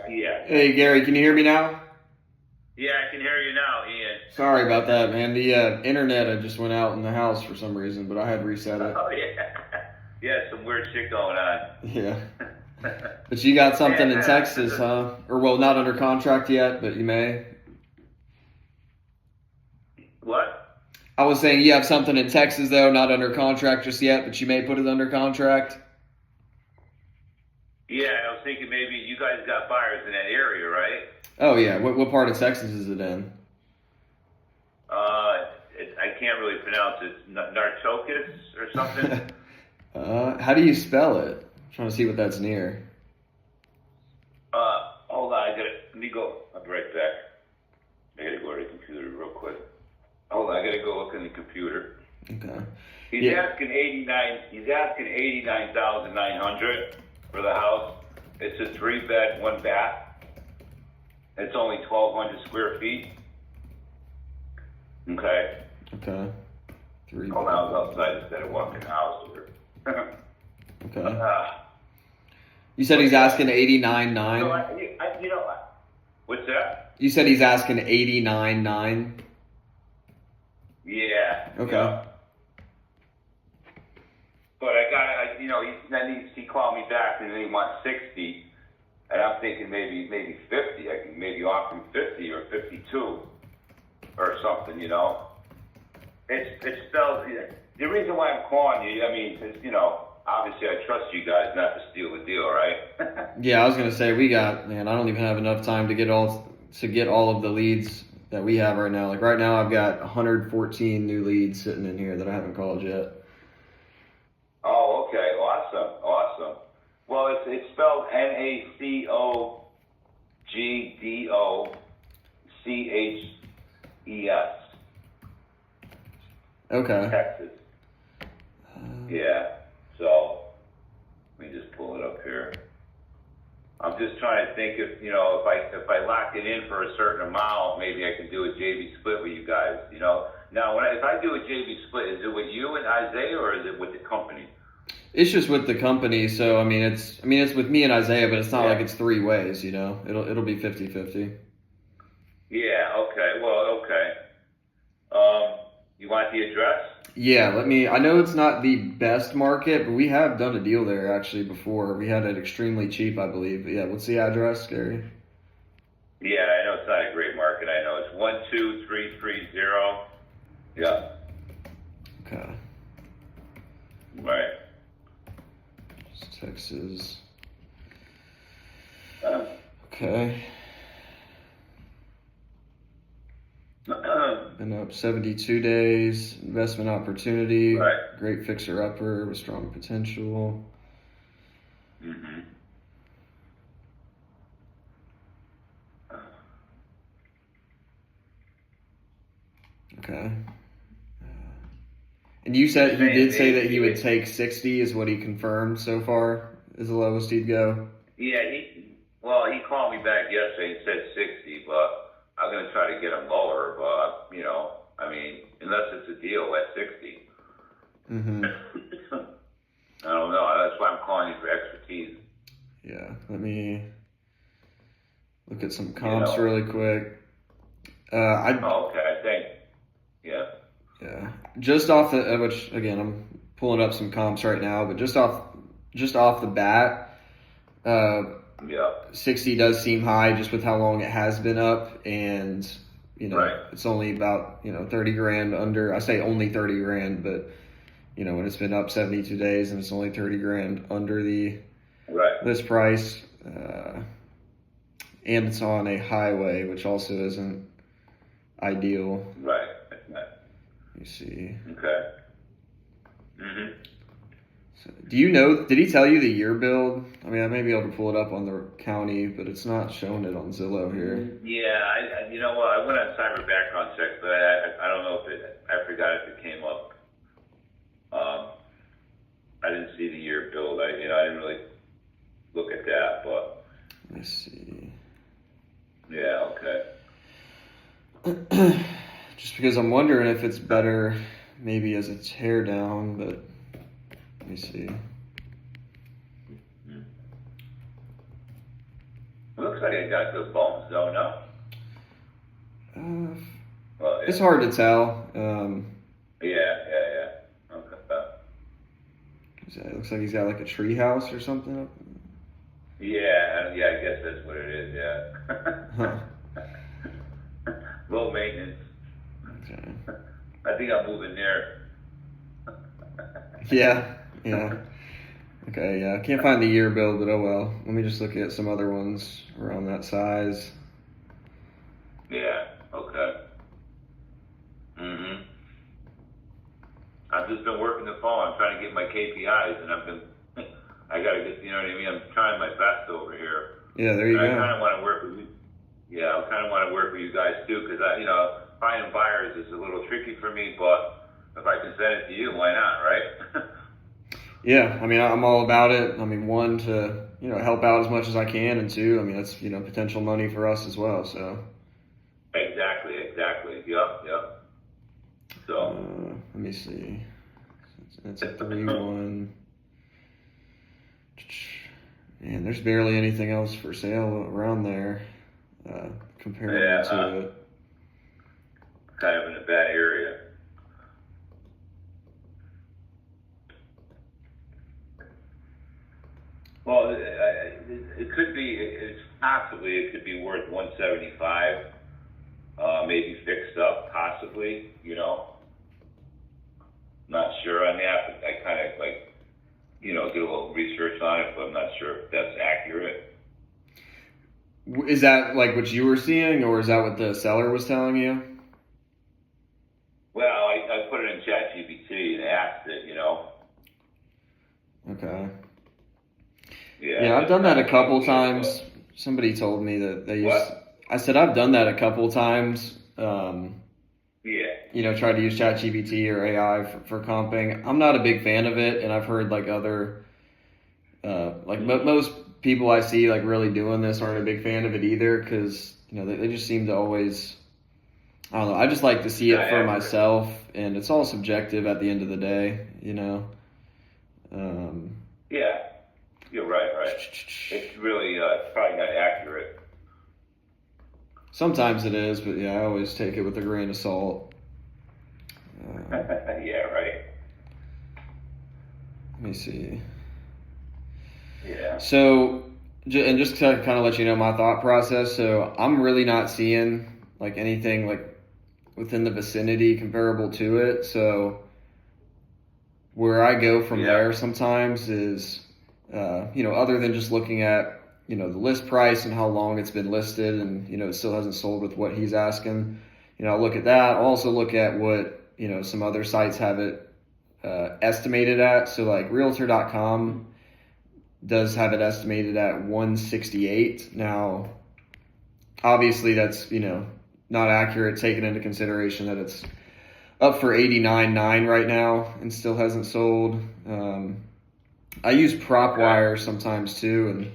Yeah. Hey Gary, can you hear me now? Yeah, I can hear you now, Ian. Sorry about that, man. The internet had just went out in the house for some reason, but I had reset it. Oh, yeah. Yeah, some weird shit going on. Yeah. But you got something in Yeah, Texas, huh? Or well, not under contract yet, but you may. what? I was saying you have something in Texas though, not under contract just yet, but you may put it under contract. Yeah, I was thinking maybe you guys got buyers in that area, right? Oh yeah. What part of Texas is it in? I can't really pronounce it. Narcotis or something? How do you spell it? I'm trying to see what that's near. Hold on, let me go. I'll be right back. I gotta go to the computer real quick. Hold on, I gotta go look in the computer. Okay. He's asking 89,900 for the house. It's a 3-bed, 1-bath. It's only 1,200 square feet. Okay. Okay. Three. Hold on, I was outside instead of walking the house over. Okay. You said he's asking 89.9. You know, what's that? You said he's asking 89.9. Yeah. Okay. Yeah. But he called me back and then he wants 60, and I'm thinking maybe 50. I can maybe offer him 50 or 52 or something. It's spelled. The reason why I'm calling you, I mean, is obviously I trust you guys not to steal the deal, right? Yeah, I was gonna say man. I don't even have enough time to get all of the leads that we have right now. Like right now, I've got 114 new leads sitting in here that I haven't called yet. Oh, okay, awesome. Well, it's spelled NACOGDOCHES. Okay. Texas. Yeah. So let me just pull it up here. I'm just trying to think if I lock it in for a certain amount, maybe I can do a JV split with you guys. Now, if I do a JV split, is it with you and Isaiah or is it with the company? It's just with the company, so it's with me and Isaiah, but it's not like it's 3 ways. It'll be 50-50. Yeah. Okay. Well. Okay. You want the address? Yeah, I know it's not the best market, but we have done a deal there actually before. We had it extremely cheap, I believe. But yeah, what's the address, Gary? Yeah, I know it's not a great market. I know it's 12330. Yeah. Okay. Right. It's Texas. Okay. Been up 72 days. Investment opportunity. Right. Great fixer-upper with strong potential. Mm-hmm. Okay. And you did say that he would take 60 is what he confirmed so far is the lowest he'd go? Yeah, he called me back yesterday and said 60, but I'm going to try to get him lower, but, unless it's a deal at 60. Mm-hmm. I don't know. That's why I'm calling you for expertise. Yeah, let me look at some comps really quick. Okay, thanks. Yeah. Yeah, just off the which again I'm pulling up some comps right now, but just off the bat, 60 does seem high just with how long it has been up, and right. It's only about 30 grand under. I say only 30 grand, but when it's been up 72 days and it's only 30 grand under the list price, and it's on a highway, which also isn't ideal. Right. Let me see. Okay. Mm-hmm. So, did he tell you the year build? I may be able to pull it up on the county, but it's not showing it on Zillow here. Yeah, I went on cyber background check, but I don't know I forgot if it came up. I didn't see the year build. I didn't really look at that, but. Let me see. Yeah, okay. Just because I'm wondering if it's better maybe as a tear down, but let me see. looks like it got good bones, though, no? Well, It's hard to tell. Yeah. Okay. It looks like he's got like a tree house or something. Yeah, I guess that's what it is, yeah. Huh. Low maintenance. Okay. I think I'm moving there. Yeah. Okay, yeah. I can't find the year build, but oh well. Let me just look at some other ones around that size. Yeah, okay. I've just been working the phone. I'm trying to get my KPIs, and I gotta get, you know what I mean? I'm trying my best over here. Yeah, there you I go. kind of want to work with you. Yeah, I kind of want to work with you guys too, because finding buyers is a little tricky for me. But if I can send it to you, why not, right? Yeah, I mean, I'm all about it. I mean, one, to, help out as much as I can, and two, I mean, that's, potential money for us as well, so. Exactly. Yep. So. Let me see. That's a 3-1. Man, there's barely anything else for sale around there compared to it. Kind of in a bad area. Well, it could be. It could be worth 175. Maybe fixed up, possibly. Not sure on that, but I kind of did a little research on it, but I'm not sure if that's accurate. Is that like what you were seeing, or is that what the seller was telling you? Well, I put it in ChatGPT and asked it, Okay. Yeah, I've done that a couple times. Somebody told me that they used. What? I said I've done that a couple times. Yeah. Try to use ChatGPT or AI for comping. I'm not a big fan of it, and I've heard like other, most people I see like really doing this aren't a big fan of it either, because they just seem to always. I don't know. I just like to see it for myself, and it's all subjective at the end of the day, Yeah, you're right. It's really it's probably not accurate. Sometimes it is, but yeah, I always take it with a grain of salt. Yeah, right. Let me see. Yeah. So, and just to kind of let you know my thought process. So I'm really not seeing like anything like within the vicinity comparable to it. So where I go from there sometimes is, other than just looking at, the list price and how long it's been listed, and, it still hasn't sold with what he's asking. I'll look at that. I'll also look at what, some other sites have it estimated at. So like realtor.com does have it estimated at 168. Now, obviously that's, not accurate, taking into consideration that it's up for 89.9 right now and still hasn't sold. I use PropWire sometimes too, and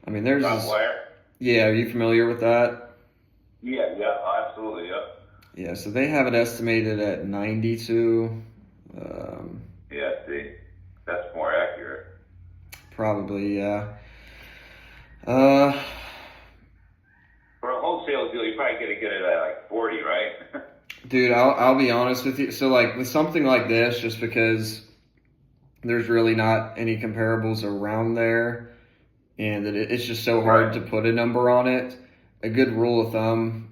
I mean there's PropWire. Yeah, are you familiar with that? Yeah, absolutely, yeah. Yeah, so they have it estimated at 92. Yeah, see, that's more accurate. Probably, yeah. For a wholesale deal, you're probably gonna get it at like 40, right? Dude, I'll be honest with you. So like with something like this, just because there's really not any comparables around there, and it's just so hard to put a number on it. A good rule of thumb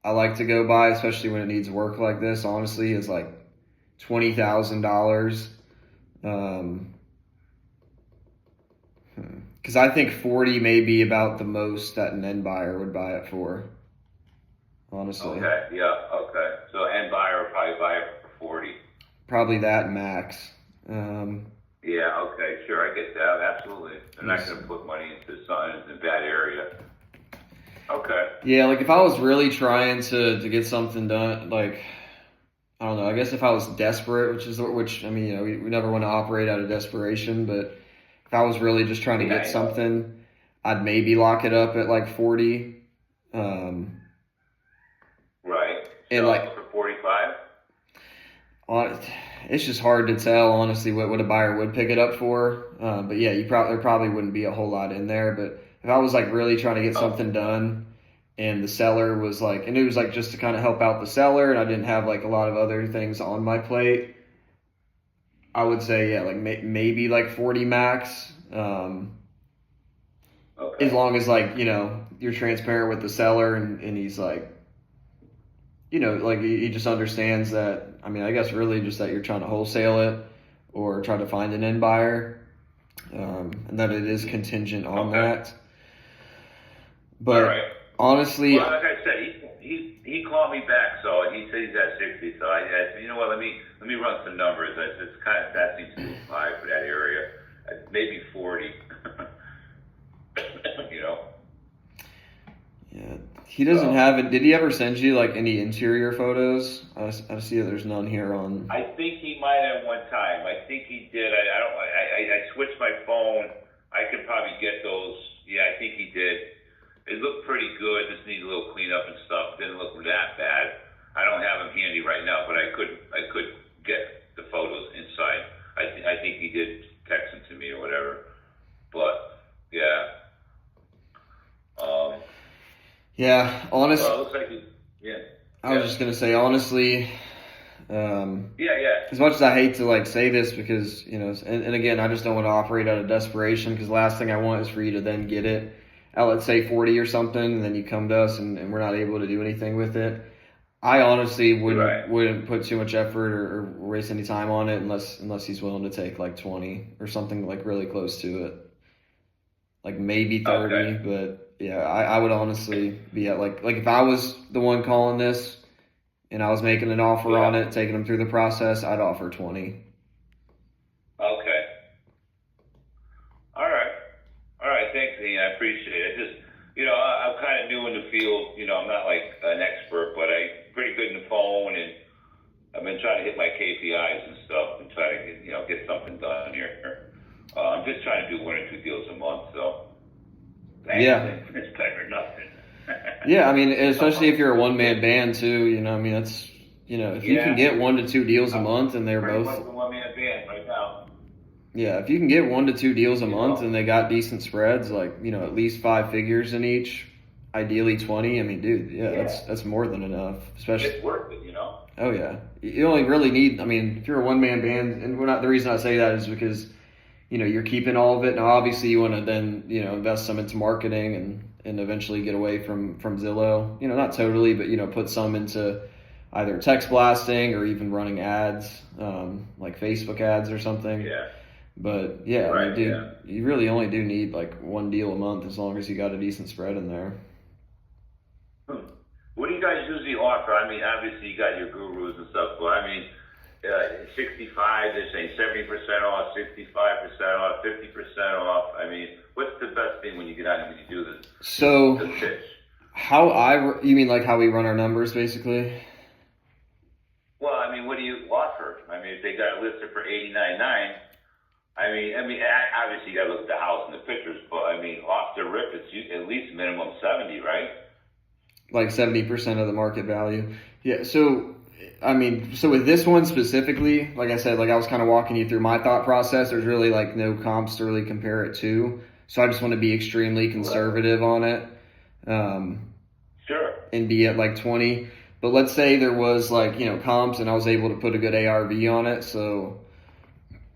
I like to go by, especially when it needs work like this, honestly, is like $20,000. Because I think 40 may be about the most that an end buyer would buy it for. Honestly. Okay. So end buyer will probably buy it for 40. Probably that max. Yeah, okay, sure, I get that, absolutely. They're not going to put money into something in a bad area. Okay. Yeah, like if I was really trying to get something done, like, I don't know, I guess if I was desperate, which I mean, we never want to operate out of desperation, but if I was really just trying to get something, I'd maybe lock it up at like 40. Right. And so like for 45? on, it's just hard to tell, honestly, what a buyer would pick it up for. But yeah, there probably wouldn't be a whole lot in there. But if I was like really trying to get Oh, something done, and the seller was like, and it was like just to kind of help out the seller, and I didn't have like a lot of other things on my plate, I would say yeah, like maybe like 40 max. As okay. long as like you're transparent with the seller, and he's like like he just understands that. I mean, I guess really just that you're trying to wholesale it or try to find an end buyer, and that it is contingent on Okay. that. All But right. honestly, Well, like I said, he called me back, so he said he's at 60. So I said, you know what? Let me run some numbers. It's kind of that seems too high for that area. Maybe 40. you know. yeah, he doesn't So have it. Did he ever send you like any interior photos? I see that there's none here on. I think he might have one time. I think he did. I don't. I switched my phone. I could probably get those. Yeah, I think he did. It looked pretty good. Just needs a little cleanup and stuff. Didn't look that bad. I don't have them handy right now, but I could get the photos inside. I think he did text them to me or whatever. But yeah. Um. Yeah, Well, it looks like he. Yeah. I was Yeah. just gonna say honestly, Yeah. Yeah. as much as I hate to like say this because and again I just don't want to operate out of desperation because the last thing I want is for you to then get it at let's say 40 or something and then you come to us and we're not able to do anything with it. I honestly Right. wouldn't put too much effort or waste any time on it unless he's willing to take like 20 or something like really close to it, like maybe Okay. 30. But yeah, I would honestly be at like if I was the one calling this and I was making an offer on Yeah. it, taking them through the process, I'd offer 20. Okay. All right. All right. Thanks, Ian. I appreciate it. I'm kind of new in the field. I'm not like an expert, but I'm pretty good in the phone, and I've been trying to hit my KPIs and stuff, and try to get something done here. I'm just trying to do one or two deals a month, so Yeah. anything it's better than nothing. Yeah, I mean, especially if you're a one man band too, I mean, that's, if you can Yeah. get 1 to 2 deals a I'm month and they're pretty much both, a one-man band right now. yeah, if you can get 1 to 2 deals a You month know, and they got decent spreads, like, at least 5 figures in each, ideally 20. I mean, dude, yeah, yeah, that's more than enough, especially, it's worth it. oh yeah. You only really need, I mean, if you're a one man band, and we're not, the reason I say that is because, you're keeping all of it. Now, obviously, you want to then, invest some into marketing and eventually get away from Zillow. Not totally, but put some into either text blasting or even running ads, like Facebook ads or something. Yeah. But yeah, I mean, Right. dude, Yeah. you really only do need like one deal a month as long as you got a decent spread in there. What do you guys usually offer? I mean, obviously you got your gurus and stuff, but I mean, 65, they're saying 70% off, 65% off, 50% off. I mean, what's the best thing when you get out and when you do this, So the pitch? you mean like how we run our numbers basically? Well, I mean, what do you offer? I mean, if they got it listed for 89.9, obviously you got to look at the house and the pictures, but I mean, off the rip, at least minimum 70, right? Like 70% of the market value. Yeah. So, I mean, so with this one specifically, like I said, like I was kind of walking you through my thought process. There's really like no comps to really compare it to. So I just want to be extremely conservative on it, Sure. and be at like 20. But let's say there was like, comps and I was able to put a good ARV on it. So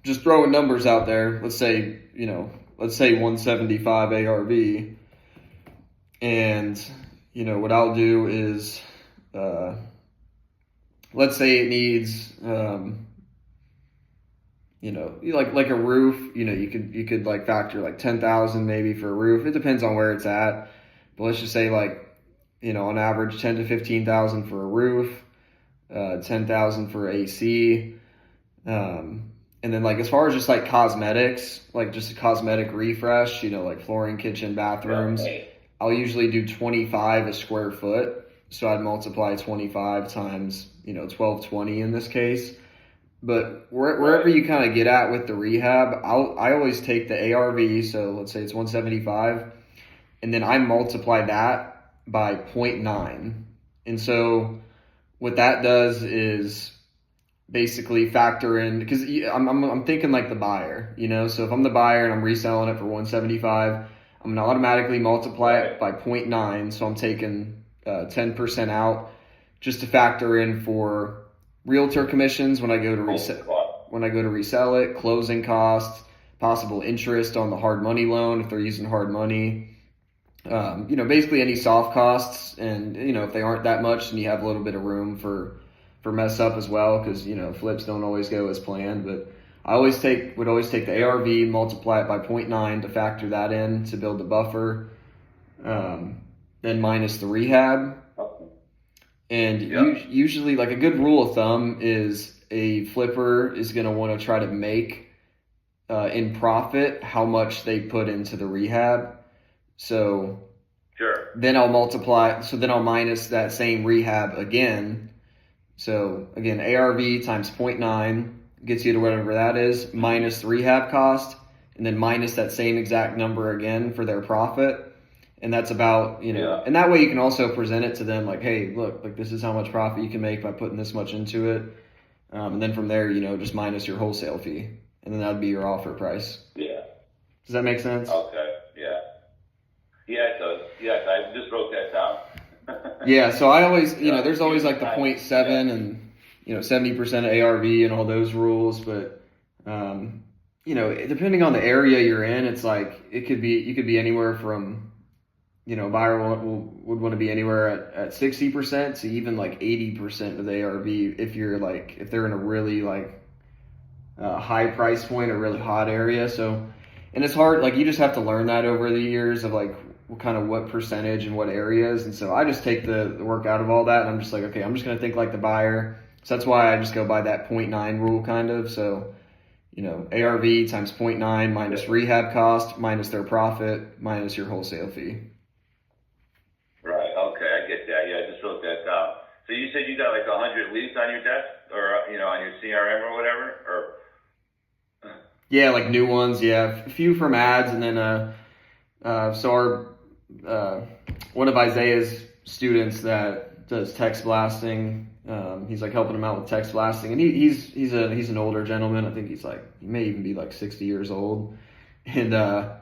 just throwing numbers out there. Let's say 175 ARV. And, what I'll do is, let's say it needs, like a roof. You could like factor like 10,000 maybe for a roof. It depends on where it's at, but let's just say like, on average 10 to 15,000 for a roof, 10,000 for AC, and then like as far as just like cosmetics, like just a cosmetic refresh, like flooring, kitchen, bathrooms. Right. I'll usually do 25 a square foot. So I'd multiply 25 times, 1220 in this case. But wherever you kind of get at with the rehab, I always take the ARV. So let's say it's 175, and then I multiply that by zero.9. And so what that does is basically factor in, because I'm thinking like the buyer, you know. So if I'm the buyer and I'm reselling it for 175, I'm gonna automatically multiply it by 0.9. So I'm taking 10% out just to factor in for realtor commissions when I go to resell it, closing costs, possible interest on the hard money loan if they're using hard money. You know, basically any soft costs, and you know, if they aren't that much, then you have a little bit of room for mess up as well, because you know, flips don't always go as planned. But I would always take the ARV, multiply it by 0.9 to factor that in to build the buffer, then minus the rehab. And usually, like a good rule of thumb is a flipper is going to want to try to make in profit how much they put into the rehab. So then I'll minus that same rehab again. So again, ARV times 0.9 gets you to whatever that is, minus the rehab cost, and then minus that same exact number again for their profit. And that's about, you know, and that way you can also present it to them like, hey, look, like this is how much profit you can make by putting this much into it. And then from there, you know, just minus your wholesale fee. And then that'd be your offer price. Yeah. Does that make sense? Okay. Yeah. Yeah, it does. Yes, I just wrote that down. Yeah, so I always, you know, there's always like the 0.7 and, you know, 70% of ARV and all those rules. But, you know, depending on the area you're in, it's like you could be anywhere from, you know, a buyer would want to be anywhere at 60% to even like 80% of the ARV if they're in a really like high price point or really hot area. So, and it's hard, like you just have to learn that over the years of like what percentage and what areas. And so I just take the work out of all that, and I'm just like, okay, I'm just going to think like the buyer. So that's why I just go by that 0.9 rule kind of. So, you know, ARV times 0.9 minus rehab cost minus their profit minus your wholesale fee. Right. Okay, I get that. Yeah, I just wrote that down. So you said you got like 100 leads on your desk, or you know, on your CRM or whatever, or? Yeah, like new ones. Yeah, a few from ads, and then so our one of Isaiah's students that does text blasting. He's like helping him out with text blasting, and he's an older gentleman. I think he may even be like 60 years old, and so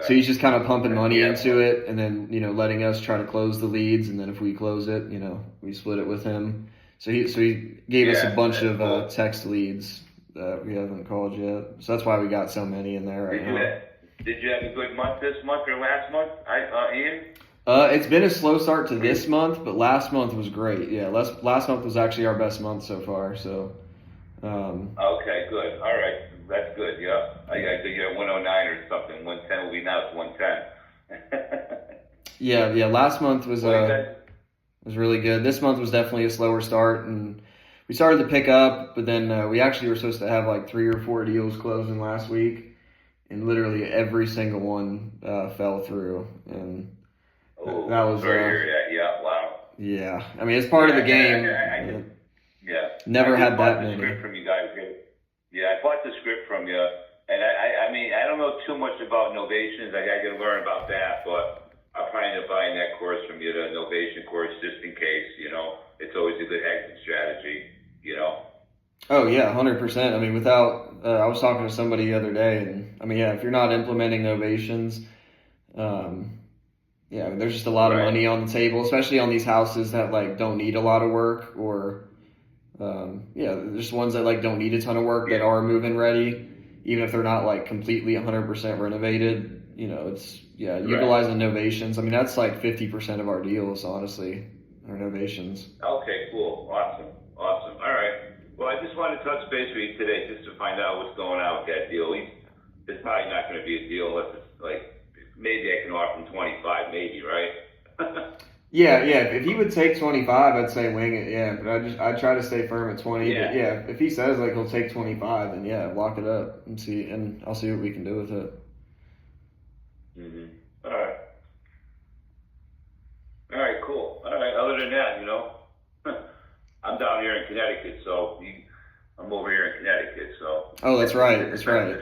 he's just kind of pumping money into it, and then, you know, letting us try to close the leads, and then if we close it, you know, we split it with him. So he gave us a bunch of text leads that we haven't called yet. So that's why we got so many in there right now. Did you have a good month this month or last month, Ian? It's been a slow start to this month, but last month was great. Yeah, last month was actually our best month so far. So. Okay, good. All right, that's good. Yeah, I think you're at 109 or something. 110 will be now. It's 110. Yeah. Last month was really good. This month was definitely a slower start, and we started to pick up. But then we actually were supposed to have like 3 or 4 deals closing last week, and literally every single one fell through. And that was yeah. Wow. Yeah, I mean it's part of the game. Never had that many. Script from you guys. Yeah, I bought the script from you, and I mean, I don't know too much about novations. I got to learn about that, but I'm planning to buy that course from you, the novation course, just in case. You know, it's always a good exit strategy. You know. Oh yeah, 100%. I mean, without, I was talking to somebody the other day, and I mean, yeah, if you're not implementing novations, yeah, I mean, there's just a lot of money on the table, especially on these houses that like don't need a lot of work, or there's ones that like don't need a ton of work that are move-in ready, even if they're not like completely 100% renovated. You know, it's utilizing novations. I mean, that's like 50% of our deals, honestly, are novations. Okay, cool, awesome. All right. Well, I just wanted to touch base with you today just to find out what's going on with that deal. It's probably not going to be a deal unless it's like maybe I can offer him 25, maybe, right? Yeah. If he would take 25, I'd say wing it. Yeah, but I try to stay firm at 20. Yeah. But yeah, if he says like he'll take 25, then yeah, lock it up and see, and I'll see what we can do with it. All right, cool. All right. Other than that, you know, I'm down here in Connecticut, so I'm over here in Connecticut, so. Oh, that's right. That's right.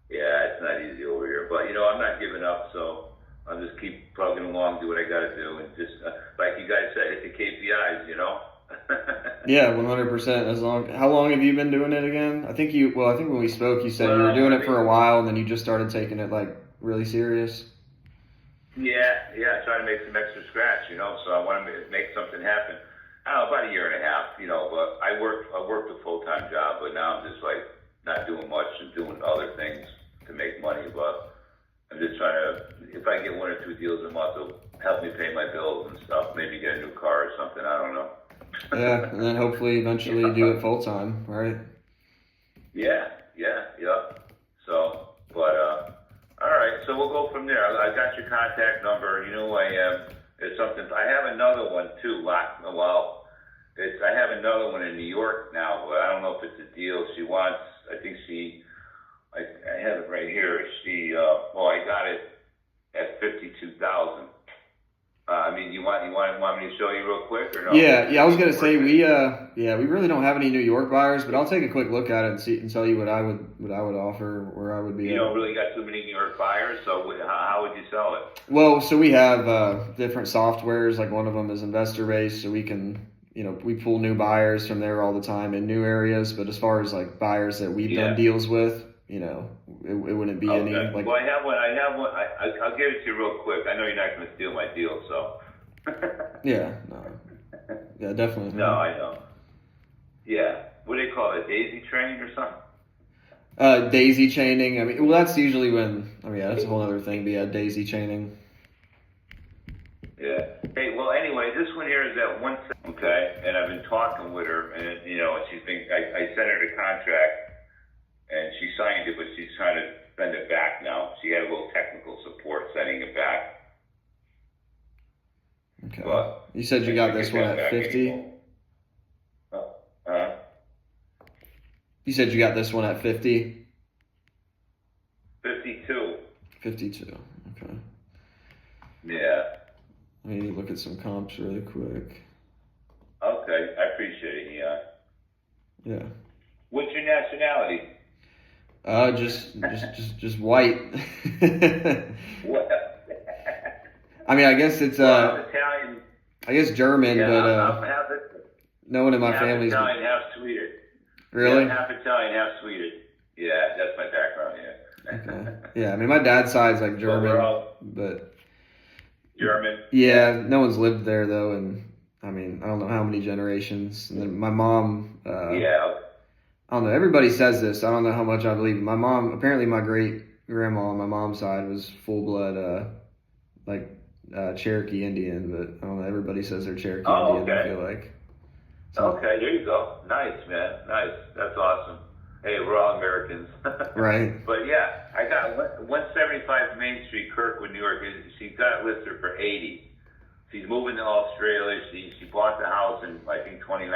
Yeah, it's not easy over here, but you know, I'm not giving up, so I'll just keep plugging along, do what I got to do, and just like you guys said, hit the KPIs, you know. Yeah, 100%. As long, how long have you been doing it again? I think when we spoke, you said you were Well, doing I it for a mean, while and then you just started taking it like really serious. yeah, trying to make some extra scratch, so I want to make something happen. I don't know, about a year and a half, but I worked a full-time job, but now I'm just like not doing much and doing other things to make money, but I'm just trying to, if I get one or two deals a month, it'll help me pay my bills and stuff, maybe get a new car or something, I don't know. Yeah, and then hopefully eventually do it full time, right? Yeah. So, but all right. So we'll go from there. I got your contact number. You know who I am. It's something. I have another one too. Well, I have another one in New York now, but I don't know if it's a deal. She wants. I think she. I have it right here. I got it at 52,000. I mean, you want me to show you real quick or no? Yeah. I was gonna say we really don't have any New York buyers, but I'll take a quick look at it and see and tell you what I would offer, where I would be. You don't really got too many New York buyers, so how would you sell it? Well, so we have different softwares. Like one of them is investor based, so we can we pull new buyers from there all the time in new areas. But as far as like buyers that we've done deals with, it wouldn't be any like. Well, I have one. I'll give it to you real quick. I know you're not going to steal my deal, so. Yeah. No. Yeah, definitely. No, I know. Yeah. What do they call it? Daisy train or something? Daisy chaining. I mean, well, that's usually when. I mean, yeah, that's a whole other thing. But yeah, daisy chaining. Yeah. Hey, well, anyway, this one here is at 1. Okay, and I've been talking with her, and she's been. I sent her the contract, and she signed it, but she's trying to send it back now. She had a little technical support sending it back. Okay. But you said you got this one at 50? You said you got this one at 50? 52. 52. Okay. Yeah. Let me look at some comps really quick. Okay, I appreciate it, yeah. Yeah. What's your nationality? Just white. What? I mean, I guess it's I'm Italian. I guess German, Yeah, but I'm half no one in my family's Italian, half Swedish. Really? Yeah, half Italian, half Swedish. Yeah, that's my background. Yeah. Okay. Yeah, I mean, my dad's side's like German, but German. Yeah, no one's lived there though, and I mean, I don't know how many generations. And then my mom. Yeah. I don't know. Everybody says this. I don't know how much I believe it. My mom, apparently, my great grandma on my mom's side was full blood, Cherokee Indian, but I don't know. Everybody says they're Cherokee Indian. Okay. I feel like. So, okay, there you go. Nice, man. Nice. That's awesome. Hey, we're all Americans. Right. But yeah, I got 175 Main Street, Kirkwood, New York. She got it listed for 80. She's moving to Australia. She bought the house in I think 2019.